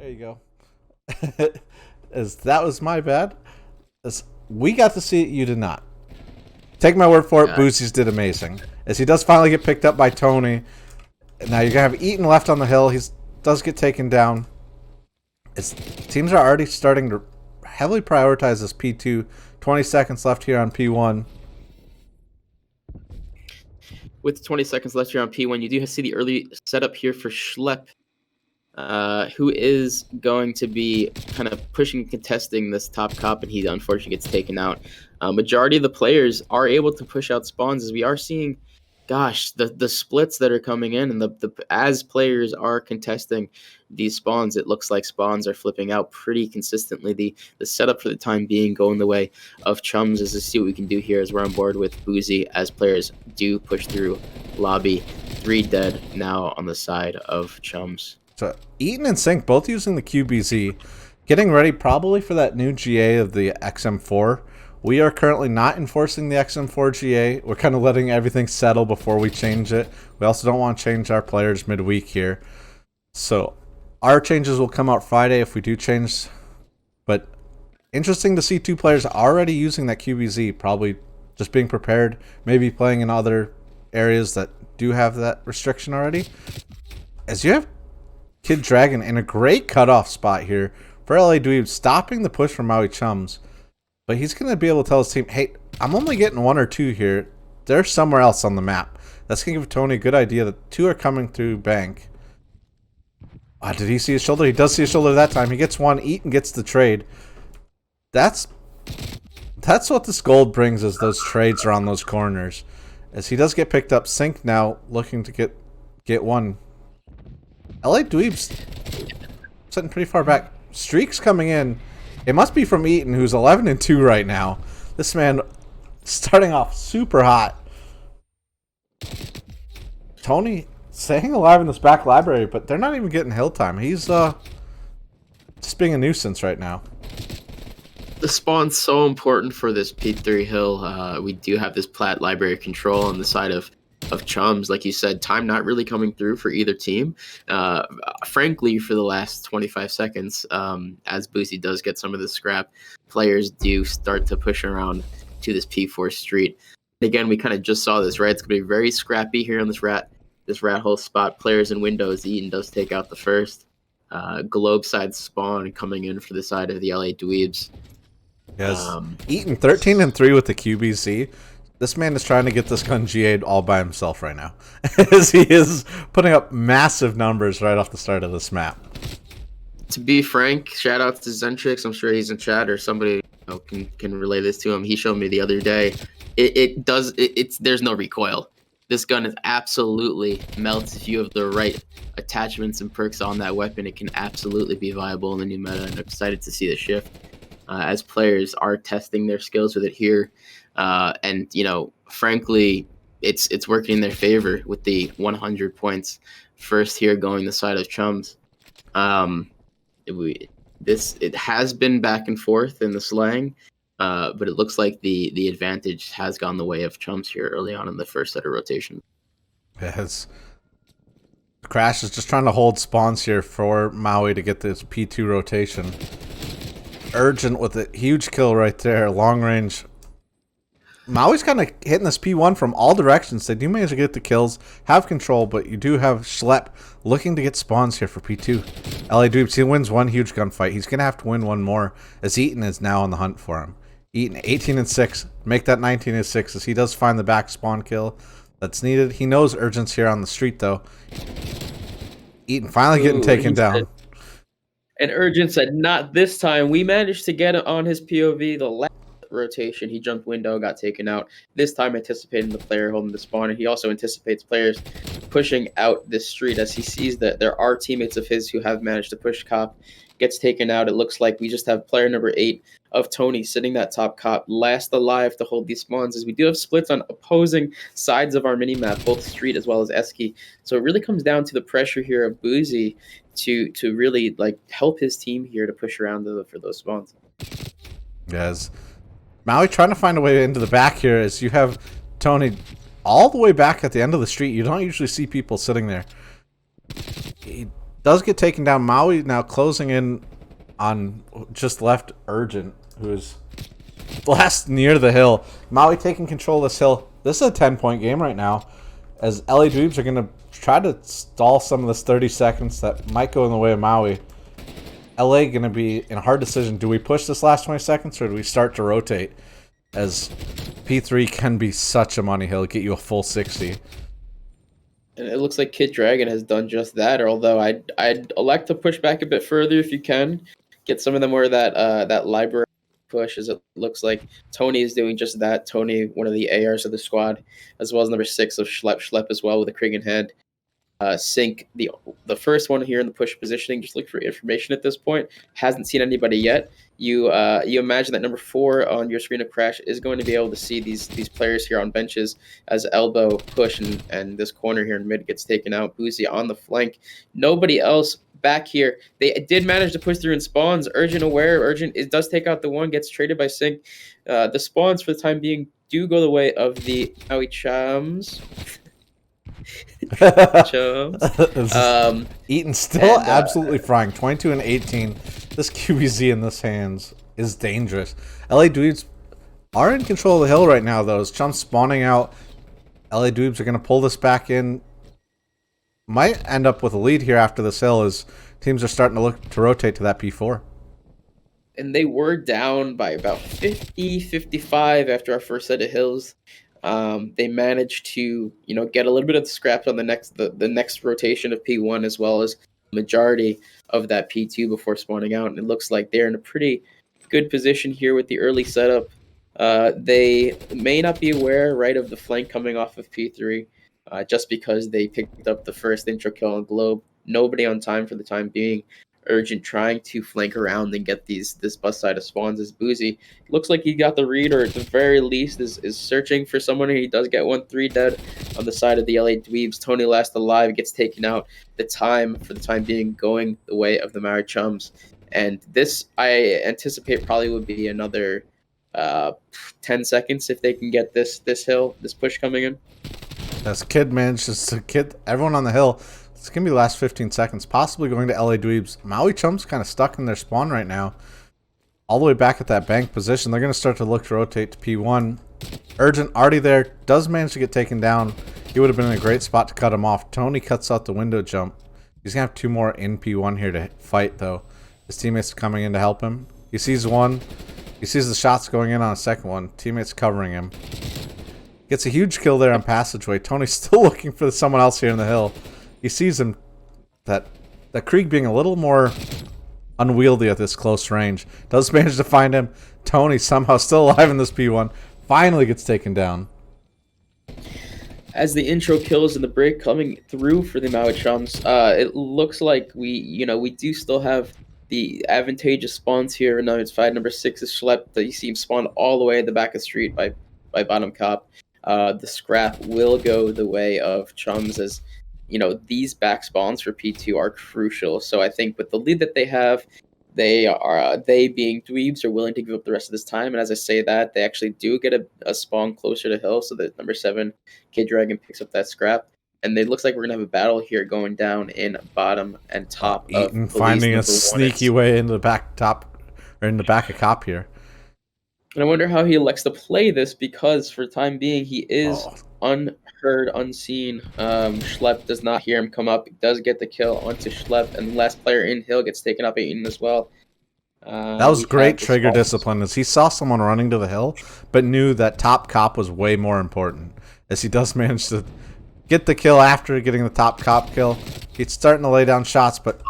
There you go. As that was my bad. As we got to see it, you did not. Take my word for it, Boosies did amazing. As he does finally get picked up by Tony. Now you're going to have Eaton left on the hill. He does get taken down. Teams are already starting to heavily prioritize this P2. 20 seconds left here on P1. With 20 seconds left here on P1, you do see the early setup here for Schlepp, who is going to be kind of pushing and contesting this top cop, and he unfortunately gets taken out. Majority of the players are able to push out spawns, as we are seeing, gosh, the splits that are coming in, and as players are contesting these spawns, it looks like spawns are flipping out pretty consistently. The setup for the time being going the way of Chums is to see what we can do here as we're on board with Boozy as players do push through lobby. 3 dead now on the side of Chums. So Eaton and Sync both using the QBZ, getting ready probably for that new GA of the XM4. We are currently not enforcing the XM4 GA. We're kind of letting everything settle before we change it. We also don't want to change our players midweek here. So our changes will come out Friday if we do change. But interesting to see 2 players already using that QBZ, probably just being prepared, maybe playing in other areas that do have that restriction already. As you have Kid Dragon in a great cutoff spot here for LA Dweebs, stopping the push from Maui Chums. But he's going to be able to tell his team, hey, I'm only getting 1 or 2 here. They're somewhere else on the map. That's going to give Tony a good idea that 2 are coming through bank. Did he see his shoulder? He does see his shoulder that time. He gets 1. Eaton gets the trade. That's what this gold brings, is those trades around those corners. As he does get picked up, Sync now looking to get 1. LA Dweebs sitting pretty far back. Streaks coming in. It must be from Eaton, who's 11-2 right now. This man starting off super hot. Tony staying alive in this back library, but they're not even getting hill time. He's just being a nuisance right now. The spawn's so important for this P3 hill. We do have this plat library control on the side of Chums. Like you said, time not really coming through for either team. Frankly, for the last 25 seconds, as Boozy does get some of the scrap, players do start to push around to this P4 street. Again, we kind of just saw this, right? It's going to be very scrappy here on this rat hole spot. Players in windows. Eaton does take out the first. Globe side spawn coming in for the side of the LA Dweebs. Yes. Eaton 13-3 with the QBC. This man is trying to get this gun GA'd all by himself right now, as he is putting up massive numbers right off the start of this map. To be frank, shout out to Zentrix. I'm sure he's in chat or somebody can relay this to him. He showed me the other day. There's no recoil. This gun is absolutely melts if you have the right attachments and perks on that weapon. It can absolutely be viable in the new meta, and I'm excited to see the shift as players are testing their skills with it here. And frankly, it's working in their favor with the 100 points first here going the side of Chums. It has been back and forth in the slang, but it looks like the advantage has gone the way of Chums here early on in the first set of rotation. Yes. Crash is just trying to hold spawns here for Maui to get this P2 rotation. Urgent with a huge kill right there, long range. Maui's kind of hitting this P1 from all directions. They do manage to get the kills, have control, but you do have Schlepp looking to get spawns here for P2. LA Dweebs, he wins 1 huge gunfight. He's going to have to win 1 more, as Eaton is now on the hunt for him. Eaton 18-6, make that 19-6, as he does find the back spawn kill that's needed. He knows urgence here on the street, though. Eaton finally getting taken down. And Urgent said, not this time. We managed to get it on his POV the last rotation. He jumped window, got taken out. This time anticipating the player holding the spawn, and he also anticipates players pushing out this street as he sees that there are teammates of his who have managed to push cop. Gets taken out. It looks like we just have player number 8 of Tony sitting that top cop last alive to hold these spawns, as we do have splits on opposing sides of our mini-map, both street as well as Esky. So it really comes down to the pressure here of Boozy to really help his team here to push around for those spawns. Yes. Maui trying to find a way into the back here, as you have Tony all the way back at the end of the street. You don't usually see people sitting there. He Does get taken down. Maui now closing in on just left Urgent, who is last near the hill. Maui taking control of this hill. This is a 10-point game right now, as LA Dweebs are going to try to stall some of this 30 seconds that might go in the way of Maui. LA going to be in a hard decision. Do we push this last 20 seconds, or do we start to rotate? As P3 can be such a money hill, get you a full 60. And it looks like Kid Dragon has done just that. Or although I'd elect to push back a bit further if you can, get some of them more of that library push. As it looks like Tony is doing just that. Tony, one of the ARs of the squad, as well as number 6 of Schlep as well with a Krieg in hand. Sync, the first one here in the push positioning, just look for information at this point. Hasn't seen anybody yet. You imagine that number 4 on your screen of Crash is going to be able to see these players here on benches as elbow push and this corner here in mid gets taken out. Boozy on the flank. Nobody else back here. They did manage to push through in spawns. Urgent aware. Urgent does take out the one, gets traded by Sync. The spawns for the time being do go the way of the Maui Chums. Eaton still absolutely frying. 22 and 18. This QBZ in this hands is dangerous. LA Dweebs are in control of the hill right now, though. As Chum's spawning out, LA Dweebs are going to pull this back in. Might end up with a lead here after this hill, as teams are starting to look to rotate to that P4. And they were down by about 50, 55 after our first set of hills. They managed to, get a little bit of the scraps on the next rotation of P1, as well as majority of that P2 before spawning out. And it looks like they're in a pretty good position here with the early setup. They may not be aware, right, of the flank coming off of P3, just because they picked up the first intro kill on Globe. Nobody on time for the time being. Urgent trying to flank around and get this bus side of spawns is Boozy. Looks like he got the read, or at the very least is searching for someone. He does get 1-3 dead on the side of the LA Dweebs. Tony last alive gets taken out. The time, for the time being, going the way of the Maui Chums. And this, I anticipate, probably would be another 10 seconds if they can get this push coming in. As Kid manages to get everyone on the hill. It's going to be the last 15 seconds, possibly going to LA Dweebs. Maui Chums kind of stuck in their spawn right now. All the way back at that bank position. They're going to start to look to rotate to P1. Urgent already there. Does manage to get taken down. He would have been in a great spot to cut him off. Tony cuts out the window jump. He's going to have 2 more in P1 here to fight, though. His teammates are coming in to help him. He sees one. He sees the shots going in on a second one. Teammates covering him. Gets a huge kill there on Passageway. Tony's still looking for someone else here in the hill. He sees him, that Krieg being a little more unwieldy at this close range. Does manage to find him. Tony somehow still alive in this P1. Finally gets taken down. As the intro kills and the break coming through for the Maui Chums, it looks like we do still have the advantageous spawns here. Now it's fight number 6 is Schlep. You see him spawn all the way at the back of the street by bottom cop. The scrap will go the way of Chums, as these back spawns for P2 are crucial. So I think with the lead that they have, they being Dweebs are willing to give up the rest of this time. And as I say that, they actually do get a spawn closer to hill, so that number 7 Kid Dragon picks up that scrap. And it looks like we're gonna have a battle here going down in bottom and top. Eaton finding a sneaky way into the back top, or in the back of cop here. And I wonder how he elects to play this, because for the time being he is unheard, unseen. Schlep does not hear him come up. He does get the kill onto Schlep, and the last player in hill gets taken up by Eaton as well. That was great trigger discipline, as he saw someone running to the hill, but knew that top cop was way more important, as he does manage to get the kill after getting the top cop kill. He's starting to lay down shots, but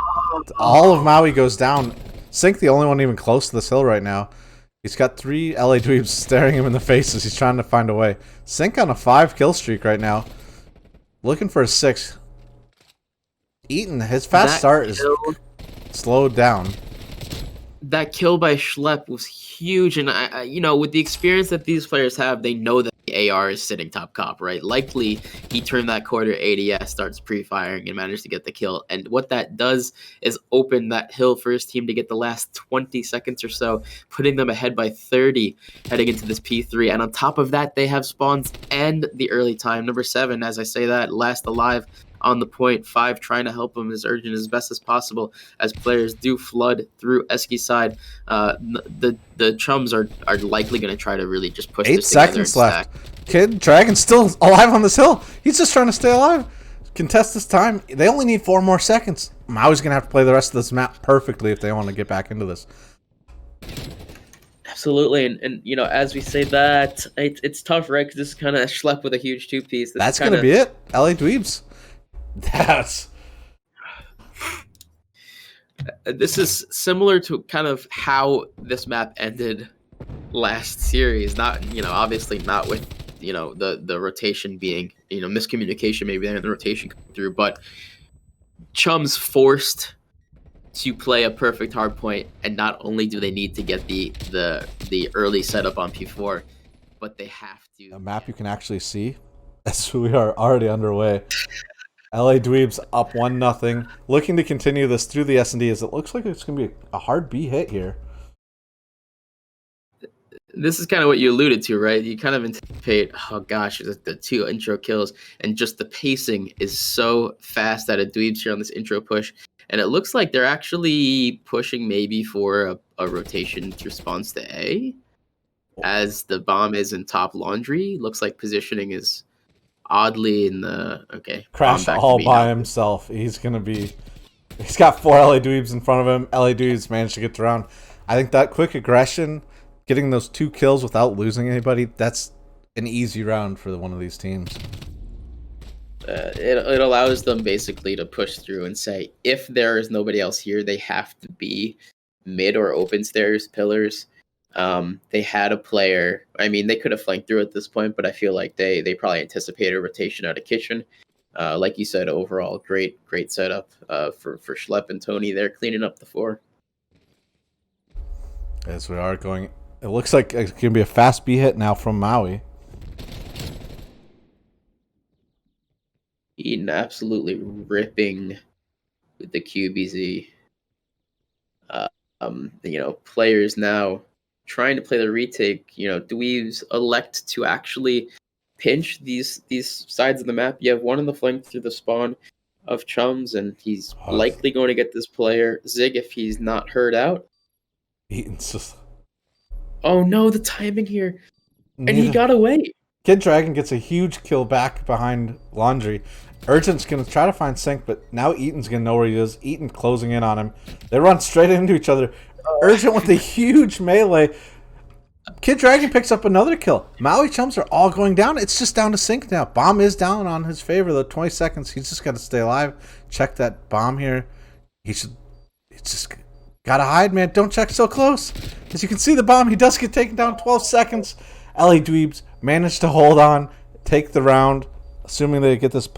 all of Maui goes down. Sync the only one even close to this hill right now. He's got 3 LA Dweebs staring him in the face as he's trying to find a way. Sync on a 5 kill streak right now. Looking for a 6. Eaton, his fast start is slowed down. That kill by Schlep was huge, and I with the experience that these players have, they know that the AR is sitting top cop, right? Likely he turned that quarter ADS, starts pre-firing, and managed to get the kill. And what that does is open that hill for his team to get the last 20 seconds or so, putting them ahead by 30 heading into this P3. And on top of that, they have spawns and the early time. Number 7, as I say that, last alive on the point. 5 trying to help him as urgent as best as possible as players do flood through Eski's side. The Chums are likely going to try to really just push 8 this together and seconds stack. left. Kid Dragon's still alive on this hill. He's just trying to stay alive. Contest this time. They only need 4 more seconds. Maui's going to have to play the rest of this map perfectly if they want to get back into this. Absolutely, and you know, as we say that, it's tough, right? Because this is kind of Schlepp with a huge 2-piece. That's going to be it. LA Dweebs. This is similar to kind of how this map ended last series. Not, you know, obviously not with, you know, the rotation being, you know, miscommunication maybe there, the rotation coming through, but Chums forced to play a perfect hard point, and not only do they need to get the early setup on P4, but they have to. A map you can actually see as we are already underway. LA Dweebs up 1-0, looking to continue this through the S&D as it looks like it's going to be a hard B hit here. This is kind of what you alluded to, right? You kind of anticipate, oh gosh, the 2 intro kills, and just the pacing is so fast at a Dweebs here on this intro push. And it looks like they're actually pushing maybe for a rotation response to A, as the bomb is in top laundry. Looks like positioning is oddly in the Crash all by himself. He's got 4 LA Dweebs in front of him. LA Dweebs managed to get the round. I think that quick aggression, getting those 2 kills without losing anybody, that's an easy round for one of these teams. It allows them basically to push through and say, if there is nobody else here, they have to be mid or open stairs pillars. They had a player. I mean, they could have flanked through at this point, but I feel like they probably anticipated a rotation out of kitchen. Like you said, overall, great setup for Schlepp and Tony. They're cleaning up the 4. As we are going, it looks like it's going to be a fast B hit now from Maui. Eden absolutely ripping with the QBZ. You know, players now trying to play the retake. You know, Dweebs elect to actually pinch these sides of the map. You have one on the flank through the spawn of Chums, and he's likely going to get this player Zig if he's not heard out. Eaton's just... Oh no, the timing here. And he got away. Kid Dragon gets a huge kill back behind Laundry. Urgent's going to try to find Sync, but now Eaton's going to know where he is. Eaton closing in on him. They run straight into each other. Urgent with a huge melee. Kid Dragon picks up another kill. Maui Chums are all going down. It's just down to Sync now. Bomb is down on his favor, though. 20 seconds. He's just got to stay alive. Check that bomb here. It's just got to hide, man. Don't check so close. As you can see the bomb, he does get taken down. 12 seconds. LA Dweebs managed to hold on, take the round, assuming they get this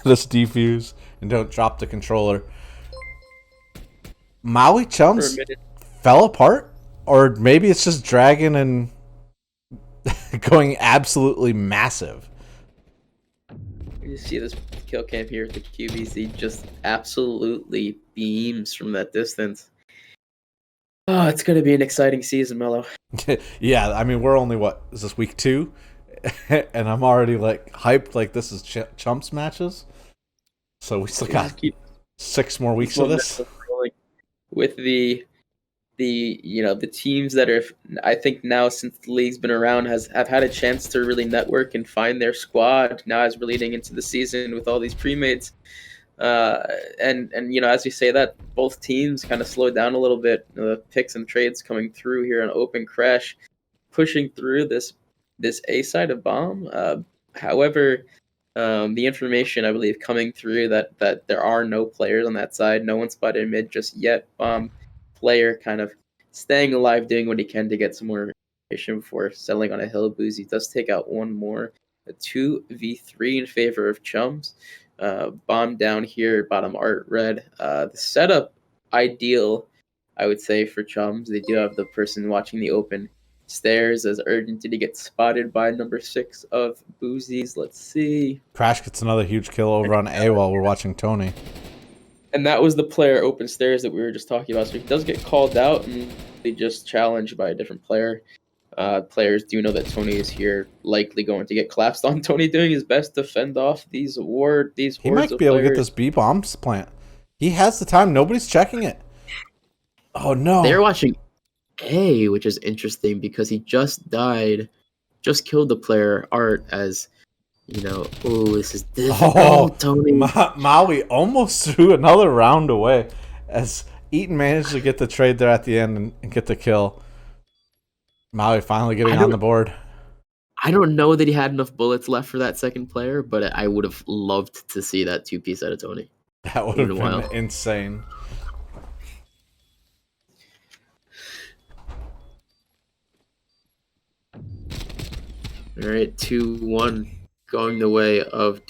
this defuse and don't drop the controller. Maui Chums fell apart, or maybe it's just Dragon and going absolutely massive. You see this kill cam here at the QBC just absolutely beams from that distance. Oh, it's going to be an exciting season, Mello. Yeah, I mean, we're only, what, is this week 2? And I'm already, like, hyped like this is Chumps matches. So we still got 6 more weeks of this. With the you know, the teams that are, I think now since the league's been around, have had a chance to really network and find their squad now as we're leading into the season with all these premades. And you know, as we say that, both teams kind of slowed down a little bit. The picks and trades coming through here on Open Crash, pushing through this A side of Bomb. However, the information I believe coming through that there are no players on that side, no one spotted mid just yet. Bomb player kind of staying alive, doing what he can to get some more information before settling on a hill. Boozy does take out one more, a 2v3 in favor of Chums. Bomb down here, bottom art red. The setup ideal, I would say, for Chums. They do have the person watching the open stairs as urgent. Did he get spotted by number 6 of Boozies? Let's see. Crash gets another huge kill over on A while we're watching Tony. And that was the player open stairs that we were just talking about. So he does get called out and they just challenged by a different player. Players do know that Tony is here, likely going to get collapsed on. Tony doing his best to fend off these hordes He might of be able to get players. this B bombs plant. He has the time. Nobody's checking it. Oh They're no! watching A, which is interesting because he just died, just killed the player Art. As you know, oh, this is difficult, Oh, Tony. Maui almost threw another round away as Eaton managed to get the trade there at the end and get the kill. Maui finally getting on the board. I don't know that he had enough bullets left for that second player, but I would have loved to see that 2-piece out of Tony. That would have been insane. All right, 2-1 going the way of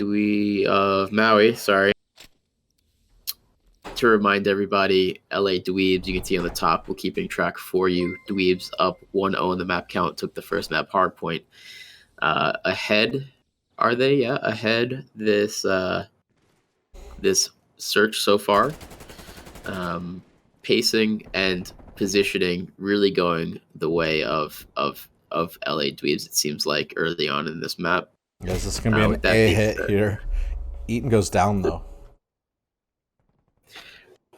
Maui. Sorry. To remind everybody, LA Dweebs, you can see on the top, we're keeping track for you. Dweebs up 1-0 in the map count, took the first map hardpoint. Ahead, are they? Yeah, ahead this search so far. Pacing and positioning really going the way of LA Dweebs, it seems like, early on in this map. Yes, this is going to be an A hit here. Eaton goes down, though.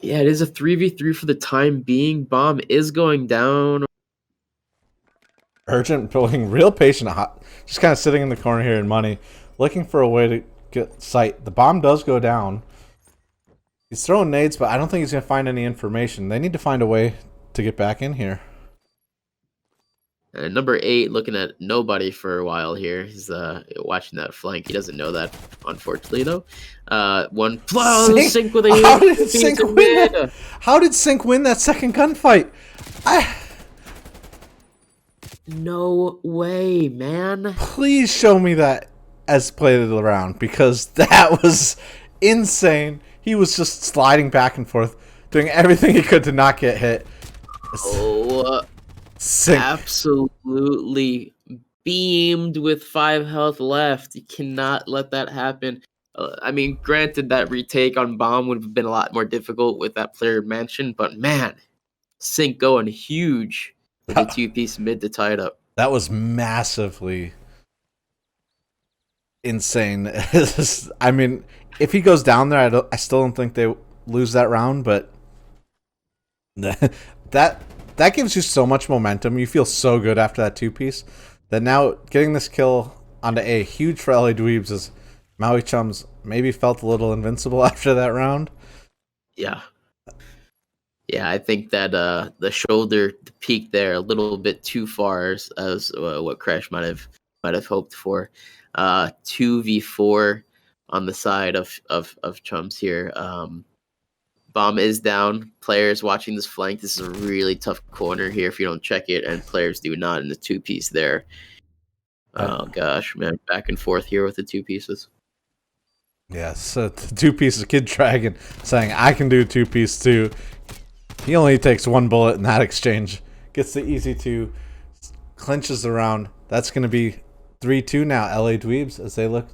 Yeah, it is a 3v3 for the time being. Bomb is going down. Urgent, being real patient, just kind of sitting in the corner here in money, looking for a way to get sight. The bomb does go down. He's throwing nades, but I don't think he's going to find any information. They need to find a way to get back in here. And number 8 looking at nobody for a while here. He's watching that flank. He doesn't know that, unfortunately, though. Sync with a How did Sync win that? How did Sync win that second gunfight? No way, man. Please show me that as played the round, because that was insane. He was just sliding back and forth, doing everything he could to not get hit. Sync. Absolutely beamed with 5 health left. You cannot let that happen. I mean, granted, that retake on bomb would have been a lot more difficult with that player mentioned, but man, Sync going huge with a 2-piece mid to tie it up. That was massively insane. I mean, if he goes down there, I still don't think they lose that round, but that gives you so much momentum. You feel so good after that 2-piece that now getting this kill onto A, huge for LA Dweebs, as Maui Chums maybe felt a little invincible after that round. Yeah. Yeah, I think that the shoulder peaked there a little bit too far as what Crash might have hoped for. 2v4 on the side of Chums here. Bomb is down. Players watching this flank. This is a really tough corner here if you don't check it, and players do not in the 2-piece there. Oh gosh, man, back and forth here with the 2 pieces. Yes, the 2-piece Kid Dragon saying I can do 2-piece too. He only takes 1 bullet in that exchange. Gets the easy 2, clinches the round. That's going to be 3-2 now. LA Dweebs as they look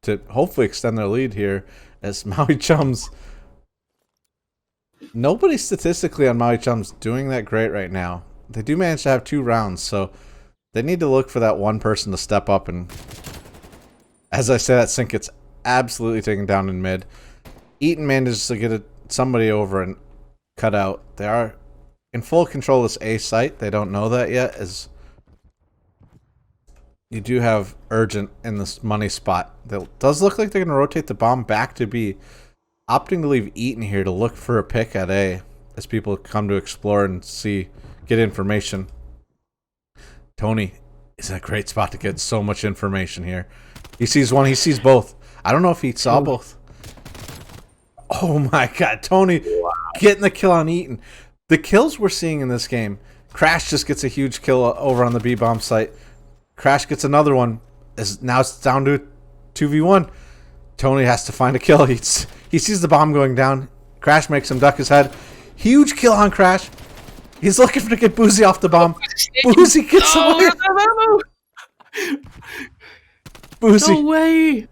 to hopefully extend their lead here as Maui Chums. Nobody statistically on Maui Chums doing that great right now. They do manage to have 2 rounds, so they need to look for that one person to step up. And as I say, that Sync gets absolutely taken down in mid. Eaton manages to get somebody over and cut out. They are in full control of this A site. They don't know that yet, as you do have Urgent in this money spot. That does look like they're going to rotate the bomb back to B, opting to leave Eaton here to look for a pick at A as people come to explore and get information. Tony is in a great spot to get so much information here. He sees one, he sees both. I don't know if he saw both. Oh my god, Tony getting the kill on Eaton. The kills we're seeing in this game, Crash just gets a huge kill over on the B-bomb site. Crash gets another one. Now it's down to 2v1. Tony has to find a kill. He sees the bomb going down. Crash makes him duck his head. Huge kill on Crash. He's looking to get Boozy off the bomb. Boozy gets away. Boozy. No way.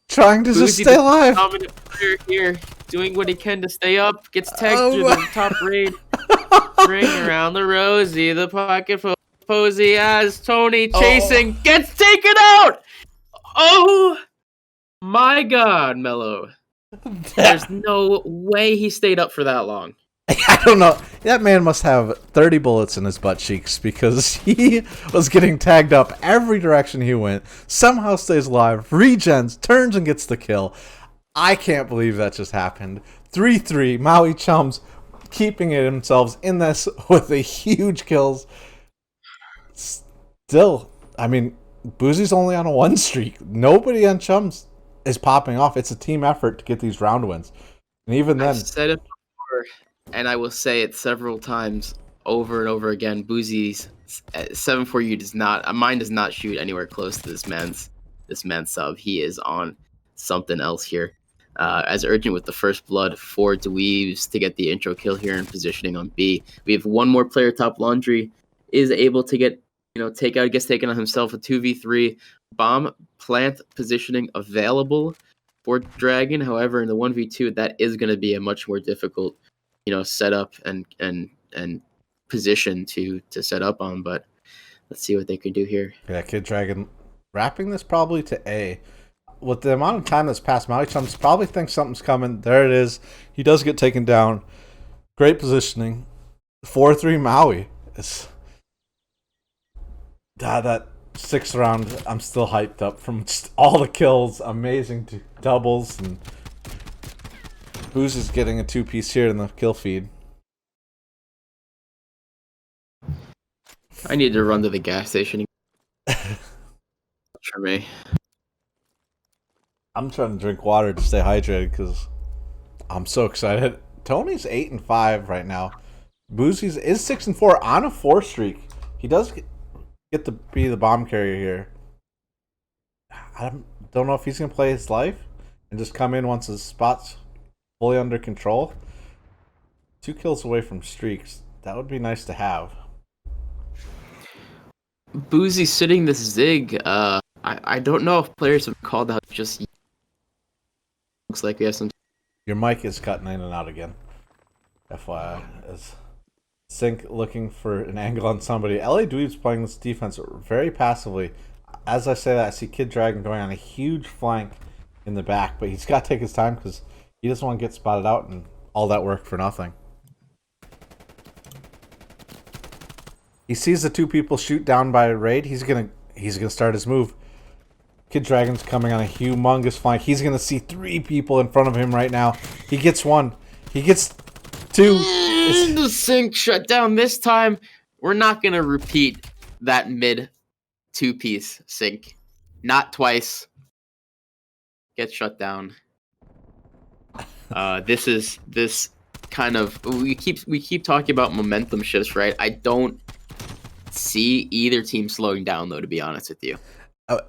Trying to just stay alive. Dominant player here, doing what he can to stay up. Gets tagged through the top raid. Ring around the rosy, the pocket full Posey as Tony chasing gets taken out. Oh my God, Mello. There's no way he stayed up for that long. I don't know. That man must have 30 bullets in his butt cheeks because he was getting tagged up every direction he went. Somehow stays alive, regens, turns and gets the kill. I can't believe that just happened. 3-3, Maui Chums keeping it themselves in this with the huge kills. Still, I mean, Boozy's only on a 1 streak. Nobody on Chums is popping off. It's a team effort to get these round wins. And even then... I've said it before, and I will say it several times over and over again. Boozy's 7-4U does not... Mine does not shoot anywhere close to this man's sub. He is on something else here. As Urgent with the first blood for Dweebs to get the intro kill here and positioning on B. We have one more player. Top Laundry is able to get, gets taken on himself a 2v3. Bomb plant positioning available for Dragon. However, in the 1v2, that is going to be a much more difficult, setup and position to set up on. But let's see what they can do here. Yeah, Kid Dragon wrapping this probably to A. With the amount of time that's passed, Maui Chums probably thinks something's coming. There it is. He does get taken down. Great positioning. 4-3 Maui. That 6th round, I'm still hyped up from just all the kills. Amazing doubles. And Booz is getting a 2-piece here in the kill feed. I need to run to the gas station. For me. I'm trying to drink water to stay hydrated because I'm so excited. Tony's 8-5 right now. Boozy's is 6-4 on a 4 streak. He does get to be the bomb carrier here. I don't know if he's gonna play his life and just come in once his spot's fully under control. 2 kills away from streaks. That would be nice to have. Boozy sitting this Zig. I don't know if players have called out just. Looks like we have some. Your mic is cutting in and out again. FYI, as Sync looking for an angle on somebody. LA Dweebs playing this defense very passively. As I say that, I see Kid Dragon going on a huge flank in the back, but he's got to take his time because he doesn't want to get spotted out and all that work for nothing. He sees the 2 people shoot down by Raid. He's gonna start his move. Kid Dragon's coming on a humongous flank. He's gonna see 3 people in front of him right now. He gets 1. He gets 2. The Sync shut down this time. We're not gonna repeat that mid 2-piece Sync. Not twice. Gets shut down. This kind of we keep talking about momentum shifts, right? I don't see either team slowing down though, to be honest with you.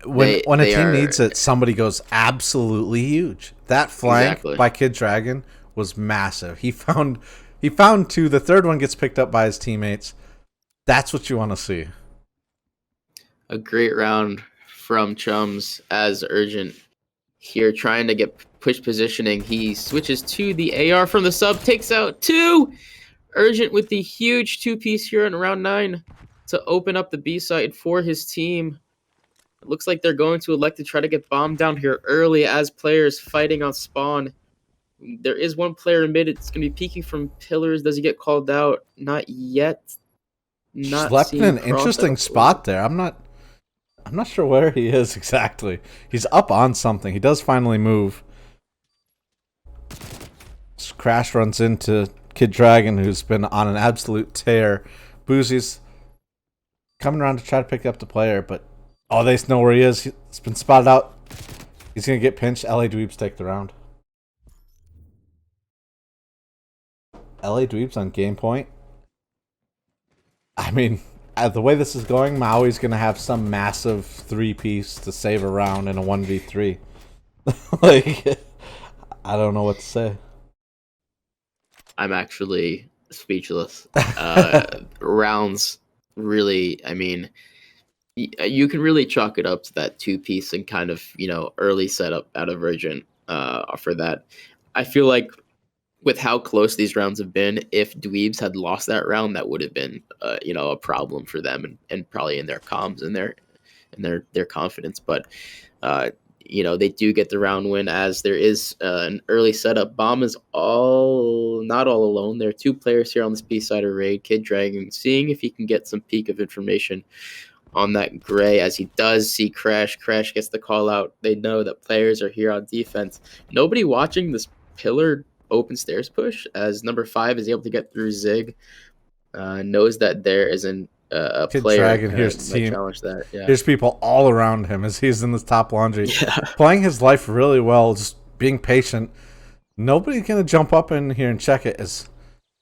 When a team needs it, somebody goes absolutely huge. That flank by Kid Dragon was massive. He found 2. The 3rd one gets picked up by his teammates. That's what you want to see. A great round from Chums as Urgent here trying to get push positioning. He switches to the AR from the sub, takes out 2. Urgent with the huge 2-piece here in round 9 to open up the B side for his team. It looks like they're going to elect to try to get bombed down here early as players fighting on spawn. There is one player in mid. It's going to be peeking from pillars. Does he get called out? Not yet. Not left in an interesting spot there. I'm not sure where he is exactly. He's up on something. He does finally move. Crash runs into Kid Dragon, who's been on an absolute tear. Boozy's coming around to try to pick up the player, but they know where he is. He's been spotted out. He's going to get pinched. LA Dweebs take the round. LA Dweebs on game point. I mean, the way this is going, Maui's going to have some massive 3-piece to save a round in a 1v3. I don't know what to say. I'm actually speechless. Rounds really, I mean, you can really chalk it up to that 2-piece and kind of, early setup out of Virgin for that. I feel like with how close these rounds have been, if Dweebs had lost that round, that would have been, a problem for them, and probably in their comms and their confidence. But they do get the round win, as there is an early setup. Bomb is not all alone. There are two players here on this B side of raid. Kid Dragon seeing if he can get some peek of information on that gray, as he does see Crash. Crash gets the call out. They know that players are here on defense. Nobody watching this pillar open stairs push, as number 5 is able to get through Zig. Knows that there isn't a Kid player Dragon, here's might team. challenge that. Yeah. There's people all around him as he's in this top laundry, Yeah. playing his life really well, just being patient. Nobody's gonna jump up in here and check it. As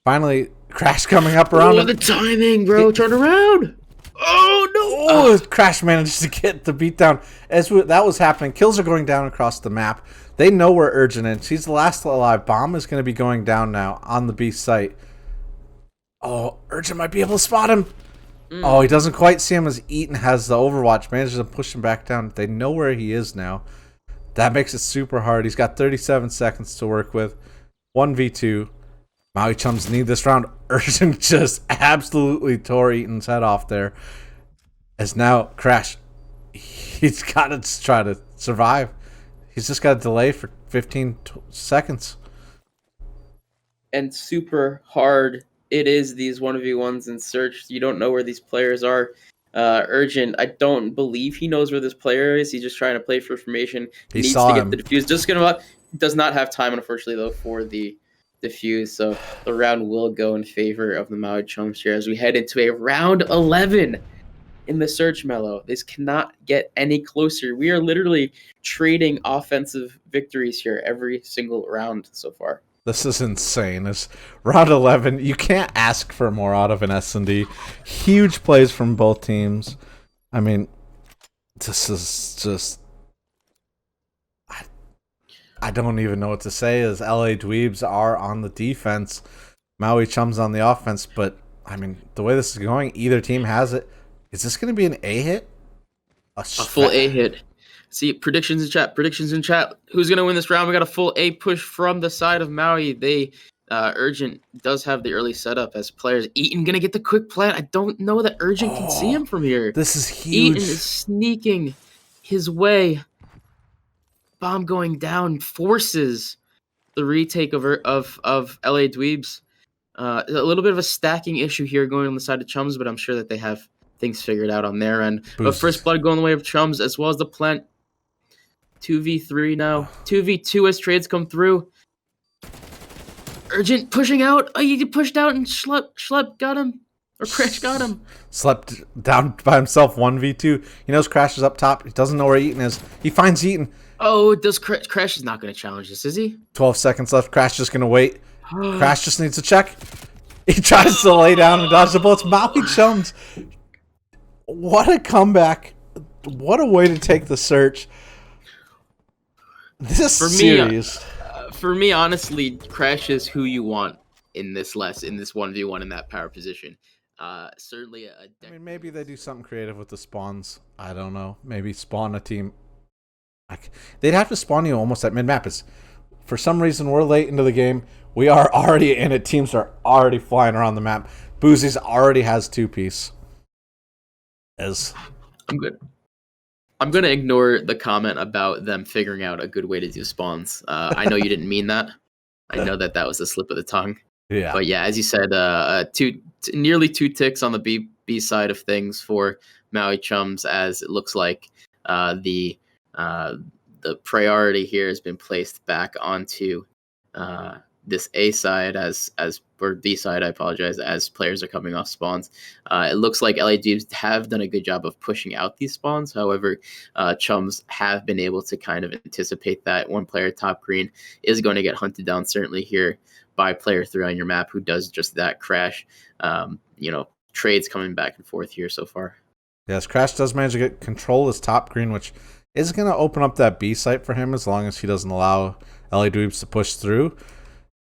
finally Crash coming up around him. The timing, bro! Turn around! Oh no! Crash manages to get the beat down. That was happening, kills are going down across the map. They know where Urgent is. He's the last alive. Bomb is going to be going down now on the B site. Oh, Urgent might be able to spot him. Oh, he doesn't quite see him, as Eaton has the Overwatch. Manages to push him back down. They know where he is now. That makes it super hard. He's got 37 seconds to work with. 1v2. Maui Chums need this round. Urgent just absolutely tore Eaton's head off there. As now Crash, he's got to try to survive. He's just got a delay for 15 seconds. And super hard it is, these 1v1s in search. You don't know where these players are. Urgent, I don't believe he knows where this player is. He's just trying to play for information. He needs saw to him. get the defuse. Does not have time, unfortunately, though, for the defuse. So the round will go in favor of the Maui Chums here as we head into a round 11 in the search, Mellow. This cannot get any closer. We are literally trading offensive victories here every single round so far. This is insane. It's round 11. You can't ask for more out of an S&D. Huge plays from both teams. I mean, this is just... I don't even know what to say, as LA Dweebs are on the defense. Maui Chums on the offense. But, I mean, the way this is going, either team has it. Is this going to be an A hit? A full A hit. See, predictions in chat. Who's going to win this round? We got a full A push from the side of Maui. Urgent does have the early setup as players. Eaton going to get the quick plant. I don't know that Urgent can see him from here. This is huge. Eaton is sneaking his way. Bomb going down forces the retake of LA Dweebs. A little bit of a stacking issue here going on the side of Chums, but I'm sure that they have things figured out on their end. But first blood going the way of Chums, as well as the plant. 2v3 now. 2v2 as trades come through. Urgent pushing out. Oh, he pushed out and Schlep got him. Or Crash got him. Slept down by himself, 1v2. He knows Crash is up top. He doesn't know where Eaton is. He finds Eaton. Oh, Crash is not going to challenge this, is he? 12 seconds left. Crash just going to wait. Crash just needs to check. He tries to lay down and dodge the bullets. Maui Chums. What a comeback. What a way to take the search. This series. For me, honestly, Crash is who you want in this 1v1 in that power position. Certainly I mean, maybe they do something creative with the spawns. I don't know. Maybe spawn a team. They'd have to spawn you almost at mid-map. For some reason, we're late into the game. We are already in it. Teams are already flying around the map. Boozy's already has 2-piece. I'm good. I'm going to ignore the comment about them figuring out a good way to do spawns. I know you didn't mean that. I know that was a slip of the tongue. Yeah. But yeah, as you said, nearly 2 ticks on the B side of things for Maui Chums, as it looks like the priority here has been placed back onto this A side or B side, I apologize, as players are coming off spawns. It looks like LA Dweebs have done a good job of pushing out these spawns. However, Chums have been able to kind of anticipate that one player top green is going to get hunted down, certainly here by player 3 on your map, who does just that. Crash. Trades coming back and forth here so far. Yes, Crash does manage to get control of his top green, which is going to open up that B site for him as long as he doesn't allow LA Dweebs to push through.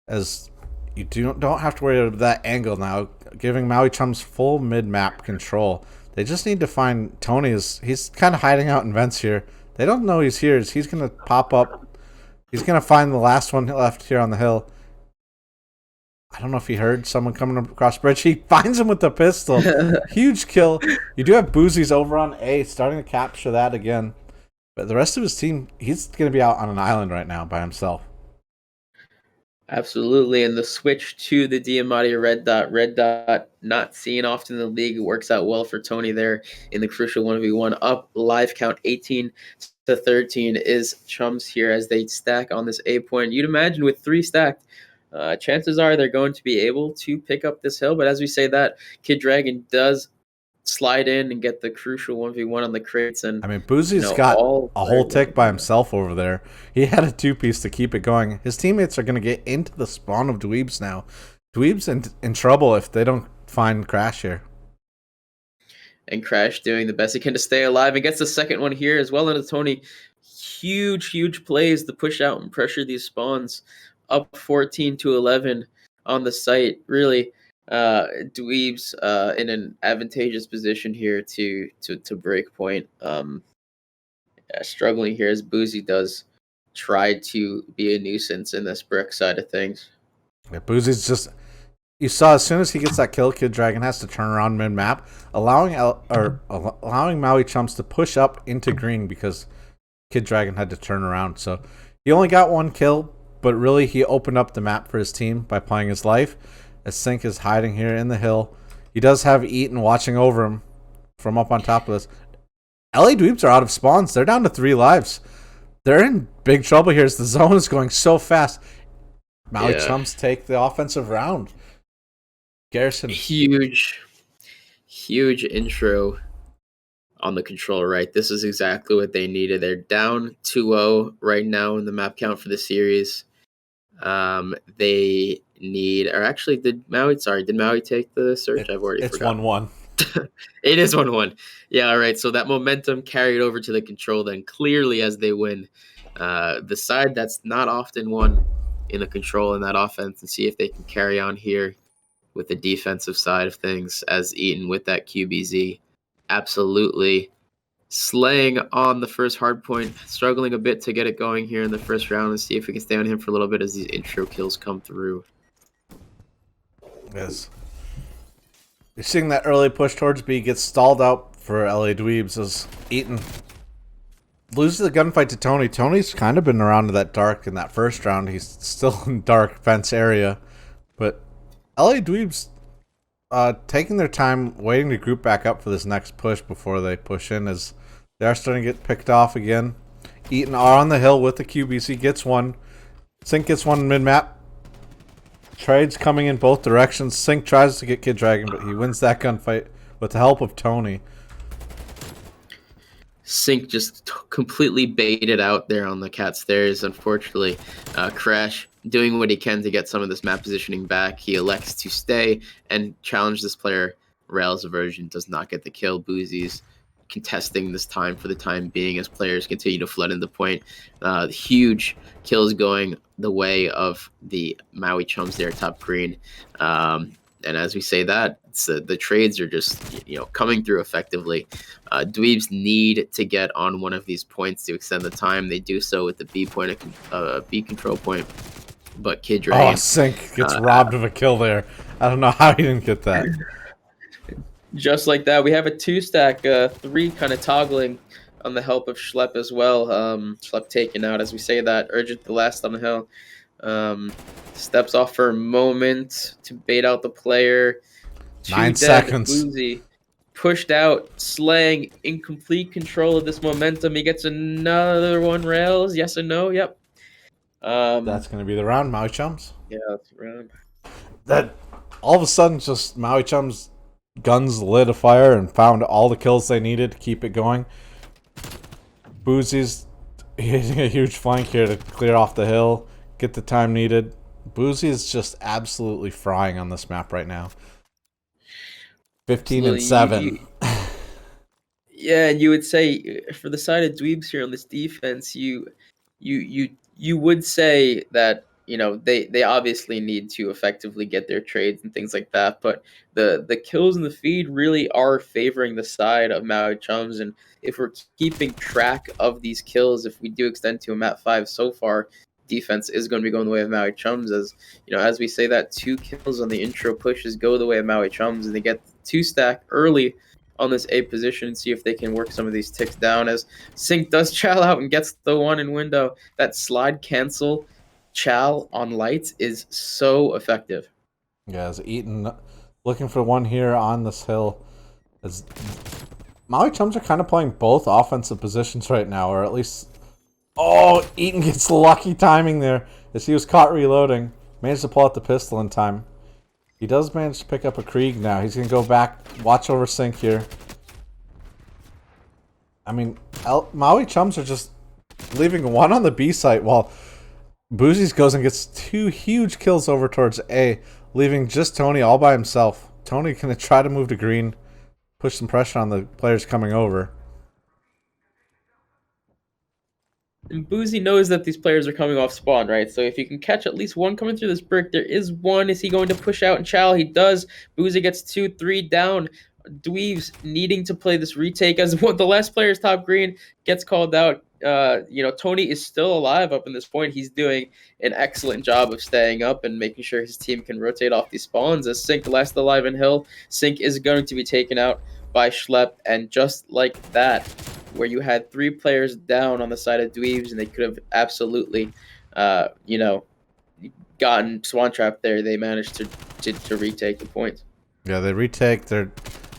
As you don't have to worry about that angle now, giving Maui Chums full mid-map control. They just need to find Tony. He's kind of hiding out in vents here. They don't know he's here. He's going to pop up. He's going to find the last one left here on the hill. I don't know if he heard someone coming across bridge. He finds him with the pistol. Huge kill. You do have Boozy's over on A, starting to capture that again. But the rest of his team, he's going to be out on an island right now by himself. Absolutely, and the switch to the Diamante red dot, not seen often in the league. It works out well for Tony there in the crucial 1v1. Up live count 18-13 is Chums here as they stack on this A point. You'd imagine with 3 stacked, chances are they're going to be able to pick up this hill. But as we say that, Kid Dragon does slide in and get the crucial 1v1 on the crates. And I mean, Boozy's got a whole tick by himself over there. He had a 2-piece to keep it going. His teammates are going to get into the spawn of Dweebs now. Dweebs in trouble if they don't find Crash here. And Crash doing the best he can to stay alive and gets the second one here as well into Tony. Huge plays to push out and pressure these spawns. Up 14-11 on the site. Really, Dweebs in an advantageous position here to break point. Struggling here as Boozy does try to be a nuisance in this brick side of things. Yeah, Boozy's just... You saw as soon as he gets that kill, Kid Dragon has to turn around mid-map, allowing Maui Chums to push up into green because Kid Dragon had to turn around. So he only got 1 kill, but really he opened up the map for his team by playing his life. As Sync is hiding here in the hill. He does have Eaton watching over him from up on top of this. LA Dweebs are out of spawns. They're down to 3 lives. They're in big trouble here as the zone is going so fast. Maui Chums take the offensive round. Garrison. Huge intro on the control, right? This is exactly what they needed. They're down 2-0 right now in the map count for the series. They need, or actually, did Maui take the search? I've already forgotten. It's 1-1. It is 1-1. Yeah, all right. So that momentum carried over to the control then clearly as they win. The side that's not often won in the control in that offense, and see if they can carry on here with the defensive side of things as Eaton with that QBZ. Absolutely slaying on the first hard point, struggling a bit to get it going here in the first round, and see if we can stay on him for a little bit as these intro kills come through. Yes. You're seeing that early push towards B gets stalled out for LA Dweebs as Eaton loses the gunfight to Tony. Tony's kind of been around to that dark in that first round. He's still in dark fence area. But LA Dweebs taking their time, waiting to group back up for this next push before they push in, as they are starting to get picked off again. Eaton are on the hill with the QBC, gets one. Sync gets one mid-map. Trades coming in both directions. Sync tries to get Kid Dragon, but he wins that gunfight with the help of Tony. Sync just completely baited out there on the cat stairs, unfortunately. Crash doing what he can to get some of this map positioning back. He elects to stay and challenge this player. Rail's version does not get the kill. Boozy's contesting this time for the time being as players continue to flood into point. Huge kills going the way of the Maui Chums there, top green. And as we say that, the trades are just coming through effectively. Dweebs need to get on one of these points to extend the time. They do so with the B point, B control point. But Kid Dragon... Oh, Sync gets robbed of a kill there. I don't know how he didn't get that. Just like that, we have a 2-stack, 3 kind of toggling on the help of Schlepp as well. Schlepp taken out, as we say that. Urgent the last on the hill. Steps off for a moment to bait out the player. 9 seconds. Boozy pushed out, slaying incomplete control of this momentum. He gets another one. Rails, yes or no? Yep. That's going to be the round, Maui Chums. Yeah, that's the round. That all of a sudden, just Maui Chums guns lit a fire and found all the kills they needed to keep it going. Boozy's hitting a huge flank here to clear off the hill, get the time needed. Boozy is just absolutely frying on this map right now. 15-7. Yeah, and you would say for the side of Dweebs here on this defense, you would say that they obviously need to effectively get their trades and things like that, but the kills in the feed really are favoring the side of Maui Chums, and if we're keeping track of these kills, if we do extend to a map 5 so far, defense is going to be going the way of Maui Chums. As you know, as we say that 2 kills on the intro pushes go the way of Maui Chums, and they get 2 stack early on this A position and see if they can work some of these ticks down. As Sync does chow out and gets the 1 in window. That slide cancel chow on lights is so effective. Yeah, as Eaton looking for one here on this hill. As Maui Chums are kind of playing both offensive positions right now, or at least... Oh, Eaton gets lucky timing there as he was caught reloading. Managed to pull out the pistol in time. He does manage to pick up a Krieg now. He's going to go back, watch over Sync here. I mean, Maui Chums are just leaving one on the B site while Boozies goes and gets 2 huge kills over towards A, leaving just Tony all by himself. Tony going to try to move to green, push some pressure on the players coming over. And Boozy knows that these players are coming off spawn, right? So if you can catch at least one coming through this brick, there is one. Is he going to push out and chow? He does. Boozy gets 2, 3 down. Dweebs needing to play this retake as one, the last player's top green gets called out. Tony is still alive up in this point. He's doing an excellent job of staying up and making sure his team can rotate off these spawns. As Sync last alive in hill, Sync is going to be taken out by Schlepp, and just like that, where you had 3 players down on the side of Dweebs, and they could have absolutely, gotten Swan Trap there. They managed to retake the point. Yeah, they retake. They're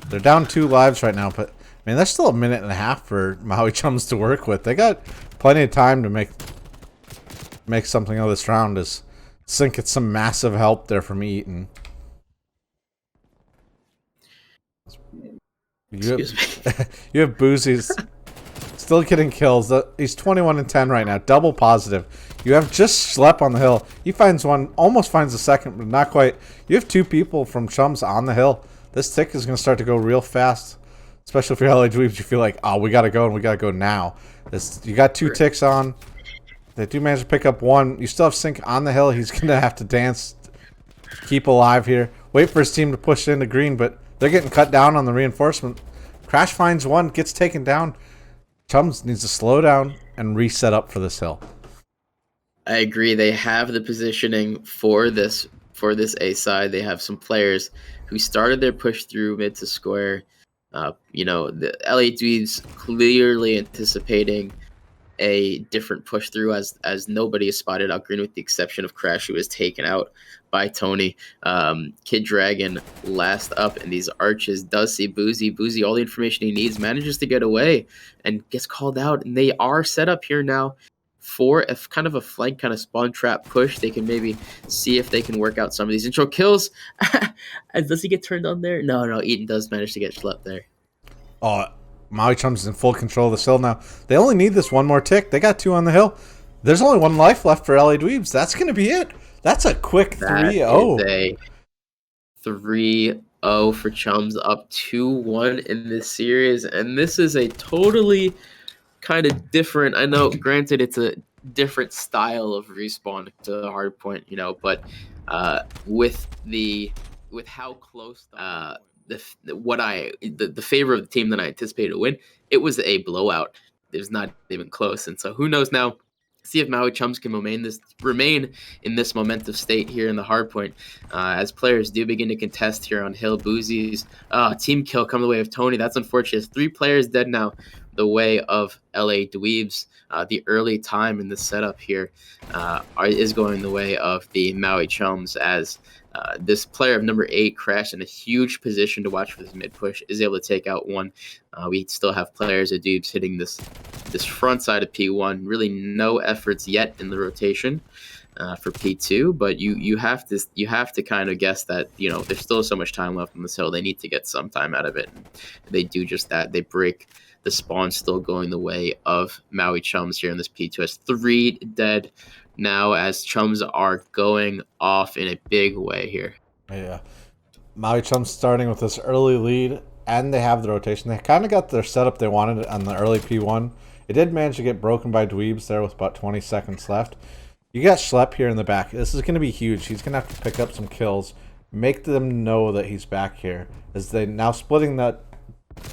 down 2 lives right now, but I mean, that's still a minute and a half for Maui Chums to work with. They got plenty of time to make something of this round. As Sync gets some massive help there from Eaton. You have Boozies still getting kills. He's 21 and 10 right now, double positive. You have just Schlepp on the hill. He finds one, almost finds a second, but not quite. You have 2 people from Chums on the hill. This tick is going to start to go real fast, especially if you're LA Dweebs. You feel like, oh, we got to go, and we got to go now. You got 2 ticks on. They do manage to pick up 1. You still have Sync on the hill. He's going to have to dance, keep alive here. Wait for his team to push into green, but they're getting cut down on the reinforcement. Crash finds 1, gets taken down. Chums needs to slow down and reset up for this hill. I agree. They have the positioning for this A side. They have some players who started their push through mid to square. The LA Dweebs clearly anticipating a different push through as nobody is spotted out green with the exception of Crash, who was taken out by Tony. Kid Dragon last up in these arches does see Boozy. Boozy, all the information he needs, manages to get away and gets called out. And they are set up here now for a kind of a flank kind of spawn trap push. They can maybe see if they can work out some of these intro kills. Does he get turned on there? No, Eaton does manage to get schlepped there. Oh, Maui Chums is in full control of this hill now. They only need this 1 more tick. They got 2 on the hill. There's only 1 life left for LA Dweebs. That's going to be it. That's a quick 3-0. That is a 3-0 for Chums, up 2-1 in this series. And this is a totally kind of different, I know, granted, it's a different style of respawn to the hard point, but with how close the favor of the team that I anticipated to win, it was a blowout. It was not even close. And so who knows now? See if Maui Chums can remain in this momentum state here in the hard point, as players do begin to contest here on hill. Boozies team kill come the way of Tony. That's unfortunate. 3 players dead now, the way of LA Dweebs. The early time in the setup here is going the way of the Maui Chums, as this player of number 8 crashed in a huge position to watch for this mid push, is able to take out 1. We still have players of Dweebs hitting this front side of P1. Really no efforts yet in the rotation for P2, but you have to kind of guess that there's still so much time left on this hill. They need to get some time out of it. And they do just that. They break the spawn, still going the way of Maui Chums here in this P2. Has 3 dead now, as Chums are going off in a big way here. Yeah, Maui Chums starting with this early lead, and they have the rotation. They kind of got their setup they wanted on the early P1. It did manage to get broken by Dweebs there with about 20 seconds left. You got Schlepp here in the back. This is going to be huge. He's going to have to pick up some kills, make them know that he's back here. As they now splitting the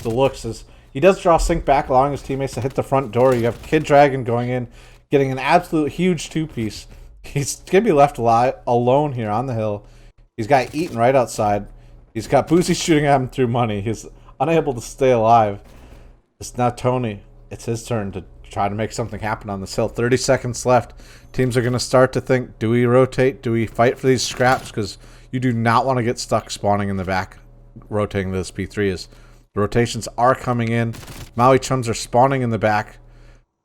looks, as he does draw Sync back, allowing his teammates to hit the front door. You have Kid Dragon going in. getting an absolute huge two-piece. He's going to be left alone here on the hill. He's got Eaton right outside. He's got Boozy shooting at him through money. He's unable to stay alive. It's now Tony. It's his turn to try to make something happen on this hill. 30 seconds left. Teams are going to start to think, do we rotate? Do we fight for these scraps? Because you do not want to get stuck spawning in the back, rotating this P3 is. The rotations are coming in. Maui Chums are spawning in the back.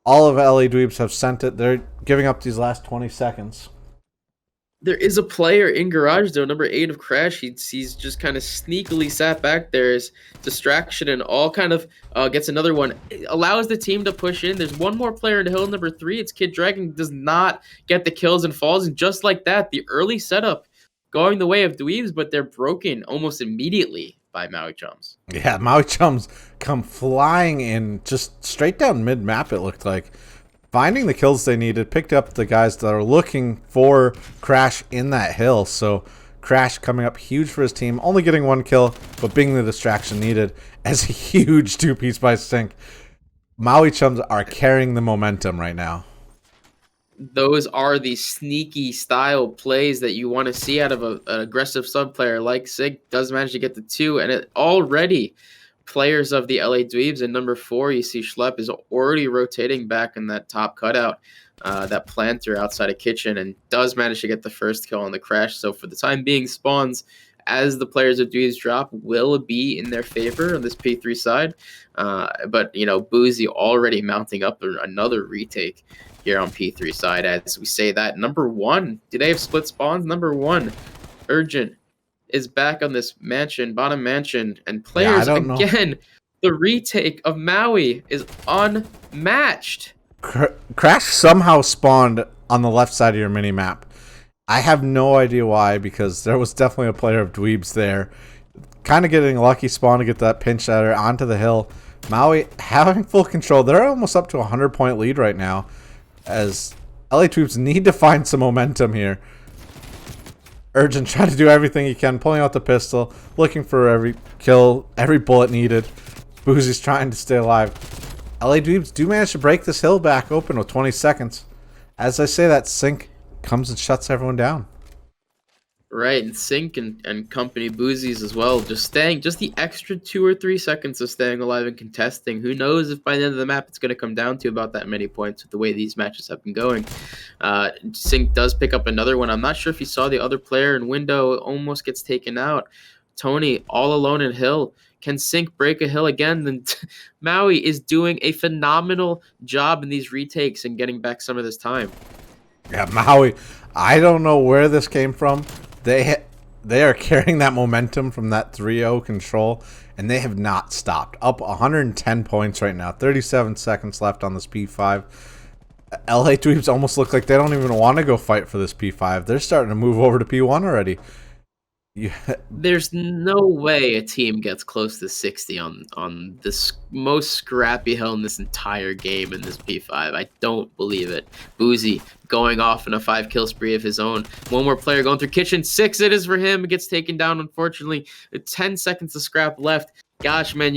All of LA Dweebs have sent it. They're giving up these last 20 seconds. There is a player in garage though, number 8 of Crash. He's just kind of sneakily sat back there. His distraction and all kind of gets another one. It allows the team to push in. There's one more player in the hill, number 3. It's Kid Dragon. Does not get the kills and falls. And just like that, the early setup going the way of Dweebs, but they're broken almost immediately by Maui Chums. Yeah, Maui Chums come flying in just straight down mid-map, it looked like. Finding the kills they needed, picked up the guys that are looking for Crash in that hill. So Crash coming up huge for his team, only getting 1 kill, but being the distraction needed as a huge two-piece by Sync. Maui Chums are carrying the momentum right now. Those are the sneaky style plays that you want to see out of an aggressive sub player like Sig. Does manage to get the 2, and it already players of the LA Dweebs. And number 4, you see Schlepp is already rotating back in that top cutout, that planter outside of kitchen, and does manage to get the first kill on the Crash. So for the time being, spawns as the players of Dweebs drop will be in their favor on this P3 side. But, you know, Boozy already mounting up another retake here on P3 side. As we say that, number 1, do they have split spawns? Number 1, Urgent, is back on this mansion, bottom mansion, and players again. The retake of Maui is unmatched. Crash somehow spawned on the left side of your mini map. I have no idea why, because there was definitely a player of Dweebs there. Kind of getting a lucky spawn to get that pinch hitter onto the hill. Maui having full control. They're almost up to a 100-point lead right now, as LA Dweebs need to find some momentum here. Urgent trying to do everything he can, pulling out the pistol, looking for every kill, every bullet needed. Boozy's trying to stay alive. LA Dweebs do manage to break this hill back open with 20 seconds. As I say that, Sync comes and shuts everyone down. Right, and Sync and company, Boozies as well, just staying, just the extra 2 or 3 seconds of staying alive and contesting. Who knows if by the end of the map it's going to come down to about that many points with the way these matches have been going. Sync does pick up another one. I'm not sure if you saw the other player in window, almost gets taken out. Tony all alone in hill. Can Sync break a hill again? Then Maui is doing a phenomenal job in these retakes and getting back some of this time. Yeah, Maui, I don't know where this came from. They are carrying that momentum from that 3-0 control, and they have not stopped. Up 110 points right now. 37 seconds left on this P5. LA Dweebs almost look like they don't even want to go fight for this P5. They're starting to move over to P1 already. There's no way a team gets close to 60 on this most scrappy hill in this entire game in this P5. I don't believe it. Boozy going off in a 5-kill spree of his own. One more player going through kitchen. 6 it is for him. It gets taken down, unfortunately. 10 seconds of scrap left. Gosh, man,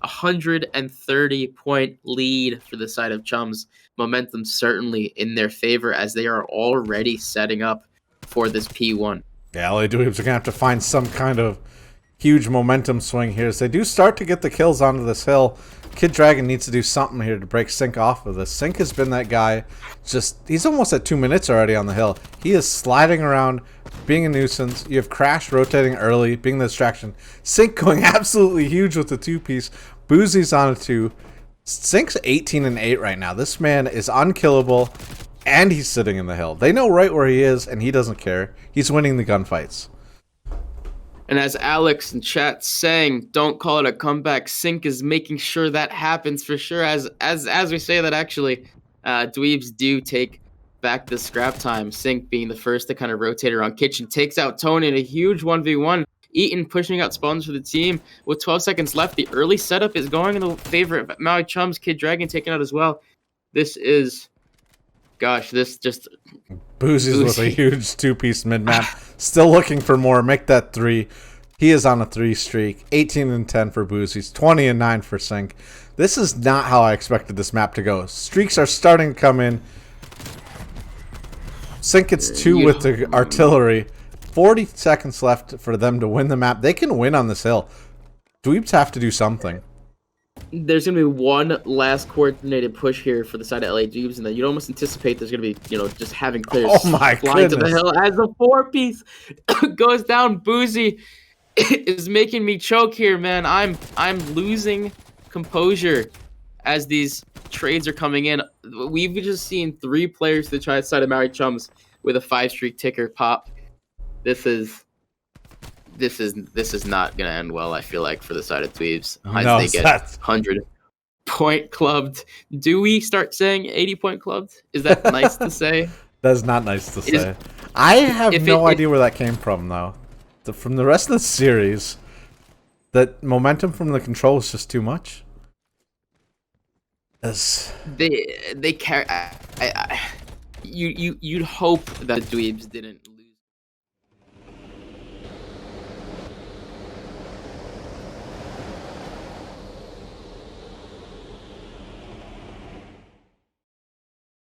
130-point lead for the side of Chums. Momentum certainly in their favor as they are already setting up for this P1. Yeah, LA Dweebs are going to have to find some kind of huge momentum swing here as they do start to get the kills onto this hill. Kid Dragon needs to do something here to break Sync off of this. Sync has been that guy. He's almost at 2 minutes already on the hill. He is sliding around, being a nuisance. You have Crash rotating early, being the distraction. Sync going absolutely huge with the 2-piece. Boozy's on a 2. Sync's 18-8 right now. This man is unkillable. And he's sitting in the hill. They know right where he is, and he doesn't care. He's winning the gunfights. And as Alex in chat saying, don't call it a comeback. Sync is making sure that happens for sure. As we say that, actually, Dweebs do take back the scrap time. Sync being the first to kind of rotate around kitchen. Takes out Tony in a huge 1v1. Eaton pushing out spawns for the team. With 12 seconds left, the early setup is going in the favor of Maui Chums. Kid Dragon taken out as well. This is... Gosh, this just... Boozy's with a huge 2-piece mid-map. Still looking for more. Make that 3. He is on a 3 streak. 18-10 for Boozy's. 20-9 for Sync. This is not how I expected this map to go. Streaks are starting to come in. Sync it's 2 with the artillery. 40 seconds left for them to win the map. They can win on this hill. Dweebs have to do something. There's going to be one last coordinated push here for the side of LA Dweebs, and then you'd almost anticipate the's going to be, just having players flying to the hill as the 4-piece goes down. Boozy is making me choke here, man. I'm losing composure as these trades are coming in. We've just seen 3 players to try the side of Maui Chums with a 5-streak ticker pop. This is not gonna end well, I feel like, for the side of Dweebs. As they get 100-point clubbed. Do we start saying 80-point clubbed? Is that nice to say? That's not nice to say. I have no idea where that came from, though. From the rest of the series, that momentum from the control is just too much. They carry. You'd hope that the Dweebs didn't